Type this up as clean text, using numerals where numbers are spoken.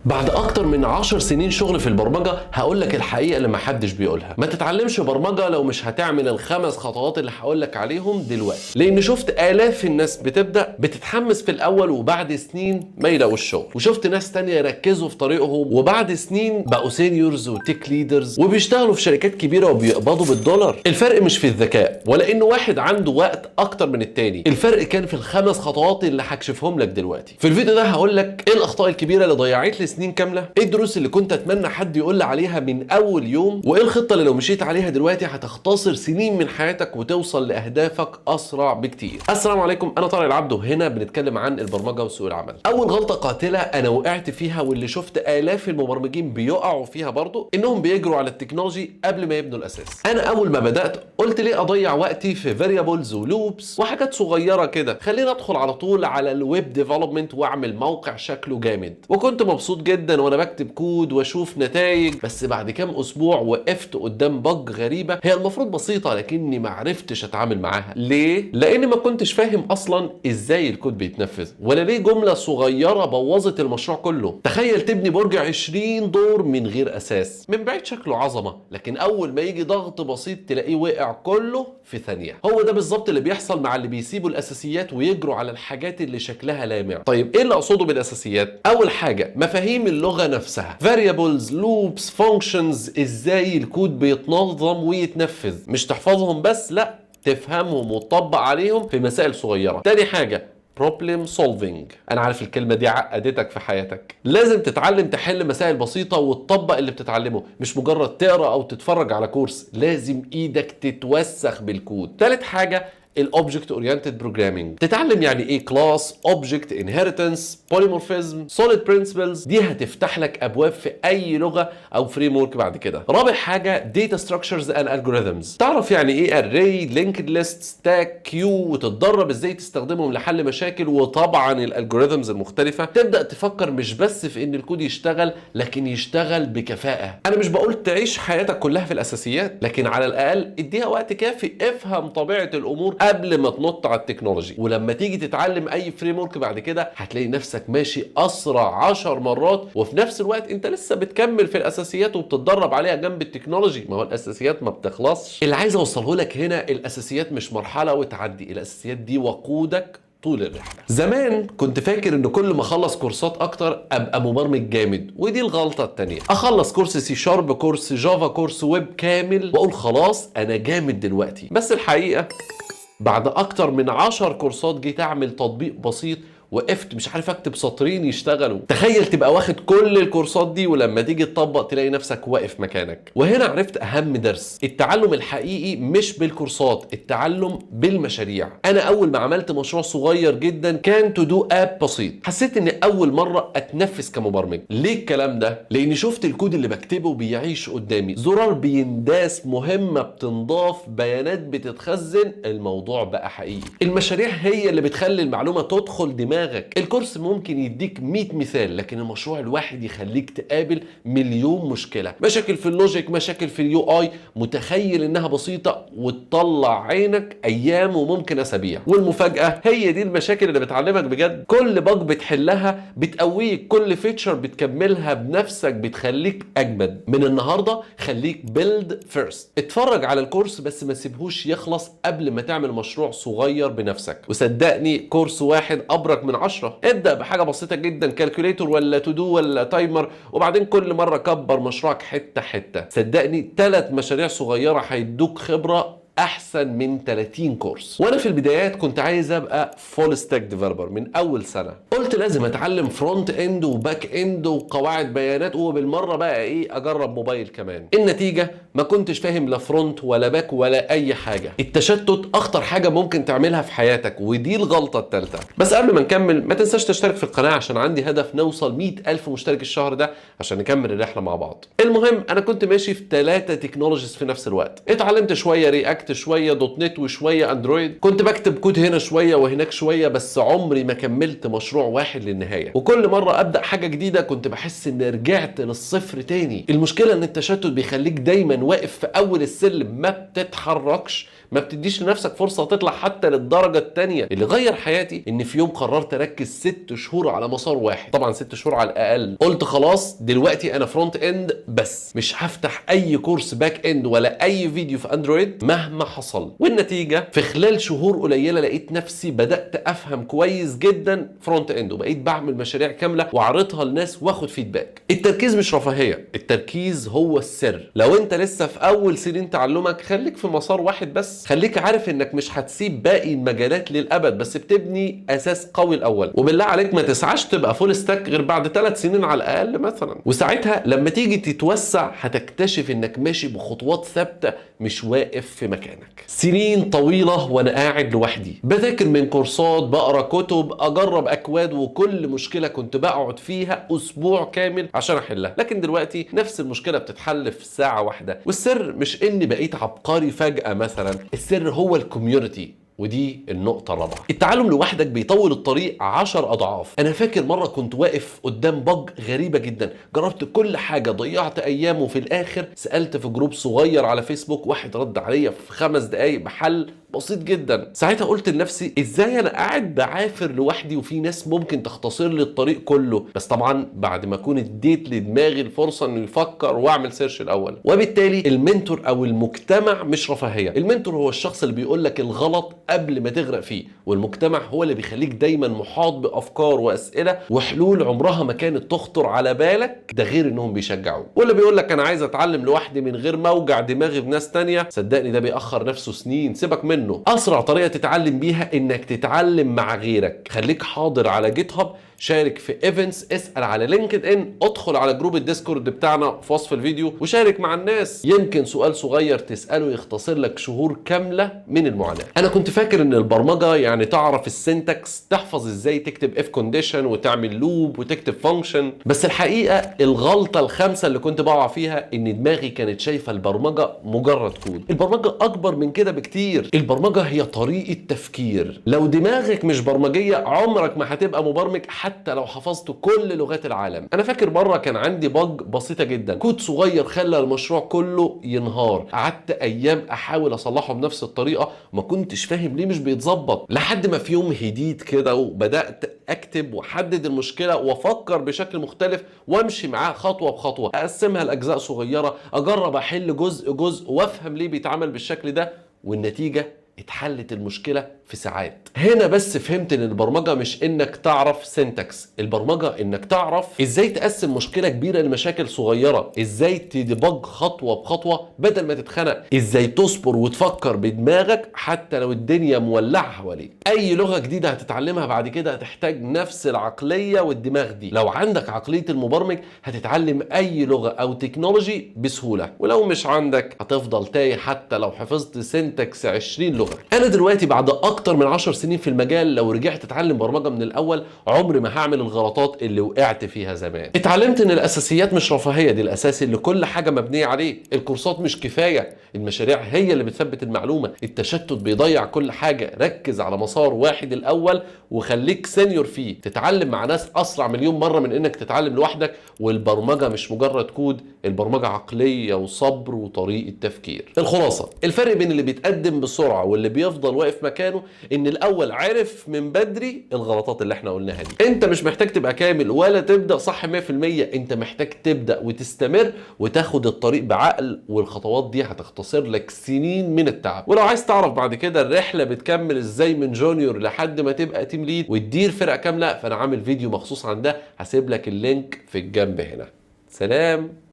بعد اكتر من 10 سنين شغل في البرمجة هقول لك الحقيقة اللي محدش بيقولها. ما تتعلمش برمجة لو مش هتعمل الخمس خطوات اللي هقول لك عليهم دلوقتي، لان شفت آلاف الناس بتبدأ بتتحمس في الاول وبعد سنين ما يلاقوش شغل، وشفت ناس تانية يركزوا في طريقهم وبعد سنين بقوا سينيورز وتيك ليدرز وبيشتغلوا في شركات كبيرة وبيقبضوا بالدولار. الفرق مش في الذكاء ولا انه واحد عنده وقت اكتر من التاني، الفرق كان في الخمس خطوات اللي هكشفهم لك دلوقتي. في الفيديو ده هقول لك ايه الاخطاء الكبيرة اللي ضيعت لي سنين كامله، ايه الدروس اللي كنت اتمنى حد يقول لي عليها من اول يوم، وايه الخطه اللي لو مشيت عليها دلوقتي هتختصر سنين من حياتك وتوصل لاهدافك اسرع بكتير. السلام عليكم، انا طارق العبد وهنا بنتكلم عن البرمجه وسوق العمل. اول غلطه قاتله انا وقعت فيها واللي شفت الاف المبرمجين بيقعوا فيها برضو، انهم بيجروا على التكنولوجي قبل ما يبنوا الاساس. انا اول ما بدات قلت ليه اضيع وقتي في فاريبلز ولوبس وحاجات صغيره كده، خليني ادخل على طول على الويب ديفلوبمنت واعمل موقع شكله جامد. وكنت مبسوط جدا وانا بكتب كود واشوف نتائج، بس بعد كام اسبوع وقفت قدام بج غريبه هي المفروض بسيطه لكني ما عرفتش اتعامل معاها. ليه؟ لاني ما كنتش فاهم اصلا ازاي الكود بيتنفذ، ولا ليه جمله صغيره بوظت المشروع كله. تخيل تبني برج 20 دور من غير اساس، من بعيد شكله عظمه لكن اول ما يجي ضغط بسيط تلاقيه وقع كله في ثانيه. هو ده بالظبط اللي بيحصل مع اللي بيسيبوا الاساسيات ويجروا على الحاجات اللي شكلها لامع. طيب ايه اللي اقصده بالاساسيات؟ اول حاجه مفاهيم اللغه نفسها، variables loops functions، ازاي الكود بيتنظم ويتنفذ، مش تحفظهم بس، لا تفهمهم وتطبق عليهم في مسائل صغيره. تاني حاجه problem solving، انا عارف الكلمه دي عقدتك في حياتك. لازم تتعلم تحل مسائل بسيطه وتطبق اللي بتتعلمه، مش مجرد تقرا او تتفرج على كورس، لازم ايدك تتوسخ بالكود. تالت حاجه الاوبجكت اورينتد بروجرامينج، تتعلم يعني ايه كلاس، اوبجكت، انهيرتنس، بوليمورفيزم، سوليد برنسبلز، دي هتفتح لك ابواب في اي لغه او فريم ورك بعد كده. رابع حاجه داتا ستراكشرز اند الجوريثمز، تعرف يعني ايه اري، لينكد ليست، ستاك، كيو، وتتدرب ازاي تستخدمهم لحل مشاكل. وطبعا الالجوريثمز المختلفه، تبدا تفكر مش بس في ان الكود يشتغل لكن يشتغل بكفاءه. انا مش بقول تعيش حياتك كلها في الاساسيات، لكن على الاقل اديها وقت كافي، افهم طبيعه الامور قبل ما تنط على التكنولوجي. ولما تيجي تتعلم اي فريم ورك بعد كده هتلاقي نفسك ماشي اسرع 10 مرات، وفي نفس الوقت انت لسه بتكمل في الاساسيات وبتتدرب عليها جنب التكنولوجي. ما هو الاساسيات ما بتخلصش. اللي عايز اوصله لك هنا، الاساسيات مش مرحله وتعدي، الاساسيات دي وقودك طول الرحله. زمان كنت فاكر ان كل ما اخلص كورسات اكتر ابقى مبرمج جامد، ودي الغلطه التانيه. اخلص كورس سي شارب، كورس جافا، كورس ويب كامل واقول خلاص انا جامد دلوقتي. بس الحقيقه بعد اكتر من 10 كورسات جيت اعمل تطبيق بسيط وقفت مش عارف اكتب سطرين يشتغلوا. تخيل تبقى واخد كل الكورسات دي ولما تيجي تطبق تلاقي نفسك واقف مكانك. وهنا عرفت اهم درس، التعلم الحقيقي مش بالكورسات، التعلم بالمشاريع. انا اول ما عملت مشروع صغير جدا كان تو دو اب بسيط، حسيت ان اول مره اتنفس كمبرمج. ليه الكلام ده؟ لاني شفت الكود اللي بكتبه بيعيش قدامي، زرار بينداس، مهمه بتنضاف، بيانات بتتخزن، الموضوع بقى حقيقي. المشاريع هي اللي بتخلي المعلومه تدخل دماغك. الكورس ممكن يديك 100 مثال، لكن المشروع الواحد يخليك تقابل مليون مشكله، مشاكل في اللوجيك، مشاكل في اليو اي، متخيل انها بسيطه وتطلع عينك ايام وممكن اسابيع. والمفاجاه هي دي المشاكل اللي بتعلمك بجد. كل باج بتحلها بتقويك، كل فيتشر بتكملها بنفسك بتخليك اجمد. من النهارده خليك بيلد فيرست. اتفرج على الكورس بس ما تسيبهوش يخلص قبل ما تعمل مشروع صغير بنفسك. وصدقني كورس واحد ابرك من 10. ابدأ بحاجة بسيطة جدا، كالكوليتور ولا تو دو ولا تايمر، وبعدين كل مرة كبر مشروعك حتة حتة. صدقني 3 مشاريع صغيرة هيدوك خبرة احسن من 30 كورس. وانا في البدايات كنت عايز ابقى فول ستاك ديفلوبر من اول سنه، قلت لازم اتعلم فرونت اند وباك اند وقواعد بيانات، وبالمره بقى ايه اجرب موبايل كمان. النتيجه ما كنتش فاهم لا فرونت ولا باك ولا اي حاجه. التشتت اخطر حاجه ممكن تعملها في حياتك، ودي الغلطه الثالثه. بس قبل ما نكمل ما تنساش تشترك في القناه عشان عندي هدف نوصل 100,000 مشترك الشهر ده عشان نكمل الرحله مع بعض. المهم انا كنت ماشي في 3 تكنولوجيز في نفس الوقت. اتعلمت شويه رياكت رياكت شويه، دوت نت وشويه اندرويد، كنت بكتب كود هنا شويه وهناك شويه، بس عمري ما كملت مشروع واحد للنهايه. وكل مره ابدا حاجه جديده كنت بحس ان رجعت للصفر تاني. المشكله ان التشتت بيخليك دايما واقف في اول السلم، ما بتتحركش، ما بتديش لنفسك فرصه تطلع حتى للدرجه الثانيه. اللي غير حياتي ان في يوم قررت اركز 6 شهور على مسار واحد، طبعا 6 شهور على الاقل. قلت خلاص دلوقتي انا فرونت اند بس، مش هفتح اي كورس باك اند ولا اي فيديو في اندرويد مهما حصل. والنتيجه في خلال شهور قليله لقيت نفسي بدات افهم كويس جدا فرونت اند، وبقيت بعمل مشاريع كامله واعرضها للناس واخد فيدباك. التركيز مش رفاهيه، التركيز هو السر. لو انت لسه في اول سنين تعلمك خليك في مسار واحد بس، خليك عارف انك مش هتسيب باقي المجالات للابد، بس بتبني اساس قوي الاول. وبالله عليك ما تسعاش تبقى فول ستاك غير بعد 3 سنين على الاقل مثلا. وساعتها لما تيجي تتوسع هتكتشف انك ماشي بخطوات ثابته، مش واقف في مكانك. سنين طويله وانا قاعد لوحدي بذاكر من كورسات، بقرا كتب، اجرب اكواد، وكل مشكله كنت بقعد فيها اسبوع كامل عشان احلها. لكن دلوقتي نفس المشكله بتتحل في ساعه واحده. والسر مش اني بقيت عبقري فجاه مثلا، السر هو الكوميونتي. ودي النقطة الرابعة، التعلم لوحدك بيطول الطريق 10 أضعاف. أنا فاكر مرة كنت واقف قدام بج غريبة جدا، جربت كل حاجة، ضيعت أيام، وفي الآخر سألت في جروب صغير على فيسبوك، واحد رد عليا في 5 دقايق بحل بسيط جدا. ساعتها قلت لنفسي ازاي انا قاعد بعافر لوحدي وفي ناس ممكن تختصر لي الطريق كله؟ بس طبعا بعد ما اكون اديت لدماغي الفرصه انه يفكر واعمل سيرش الاول. وبالتالي المنتور او المجتمع مش رفاهيه، المنتور هو الشخص اللي بيقول لك الغلط قبل ما تغرق فيه، والمجتمع هو اللي بيخليك دايما محاط بافكار واسئله وحلول عمرها ما كانت تخطر على بالك، ده غير انهم بيشجعوك. واللي بيقول لك انا عايز اتعلم لوحدي من غير ما اوجع دماغي بناس تانية، صدقني ده بيأخر نفسه سنين، سيبك منه. اسرع طريقه تتعلم بيها انك تتعلم مع غيرك. خليك حاضر على جيت هاب، شارك في ايفنتس، اسال على لينكد ان، ادخل على جروب الديسكورد بتاعنا في وصف الفيديو وشارك مع الناس. يمكن سؤال صغير تساله يختصر لك شهور كامله من المعاناه. انا كنت فاكر ان البرمجه يعني تعرف السنتكس، تحفظ ازاي تكتب اف كونديشن وتعمل لوب وتكتب فانكشن، بس الحقيقه الغلطه الخامسه اللي كنت بقع فيها ان دماغي كانت شايفه البرمجه مجرد كود. البرمجه اكبر من كده بكتير. البرمجه هي طريقه تفكير. لو دماغك مش برمجيه عمرك ما هتبقى مبرمج حتى لو حفظت كل لغات العالم. انا فاكر مره كان عندي بج بسيطه جدا، كود صغير خلى المشروع كله ينهار. قعدت ايام احاول اصلحه بنفس الطريقه، ما كنتش فاهم ليه مش بيتظبط، لحد ما في يوم هديت كده وبدات اكتب واحدد المشكله وافكر بشكل مختلف وامشي معاه خطوه بخطوه، اقسمها لاجزاء صغيره، اجرب احل جزء جزء وافهم ليه بيتعمل بالشكل ده، والنتيجه اتحلت المشكلة في ساعات. هنا بس فهمت ان البرمجة مش انك تعرف سينتاكس، البرمجة انك تعرف ازاي تقسم مشكلة كبيرة لمشاكل صغيرة، ازاي تديبج خطوة بخطوة بدل ما تتخنق، ازاي تصبر وتفكر بدماغك حتى لو الدنيا مولعة حواليك. اي لغة جديدة هتتعلمها بعد كده هتحتاج نفس العقلية والدماغ دي. لو عندك عقلية المبرمج هتتعلم اي لغة او تكنولوجي بسهولة، ولو مش عندك هتفضل تايه حتى لو حفظت سينتاكس 20 لغة. انا دلوقتي بعد اكتر من 10 سنين في المجال، لو رجعت اتعلم برمجة من الاول عمري ما هعمل الغلطات اللي وقعت فيها زمان. اتعلمت ان الاساسيات مش رفاهية، دي الاساس اللي كل حاجة مبنية عليه. الكورسات مش كفاية، المشاريع هي اللي بتثبت المعلومة. التشتت بيضيع كل حاجة. ركز على مسار واحد الاول وخليك سينيور فيه، تتعلم مع ناس اسرع مليون مرة من انك تتعلم لوحدك. والبرمجة مش مجرد كود، البرمجة عقلية وصبر وطريقة تفكير. الخلاصة، الفرق بين اللي بيتقدم بسرعة واللي بيفضل واقف مكانه ان الاول عرف من بدري الغلطات اللي احنا قلناها دي. انت مش محتاج تبقى كامل ولا تبدأ صح 100%، انت محتاج تبدأ وتستمر وتاخد الطريق بعقل، والخطوات دي هتختصر لك سنين من التعب. ولو عايز تعرف بعد كده الرحلة بتكمل ازاي من جونيور لحد ما تبقى تيم ليد وتدير فرقة كاملة، فانا عامل فيديو مخصوص عن ده، هسيب لك اللينك في الجنب هنا. سلام.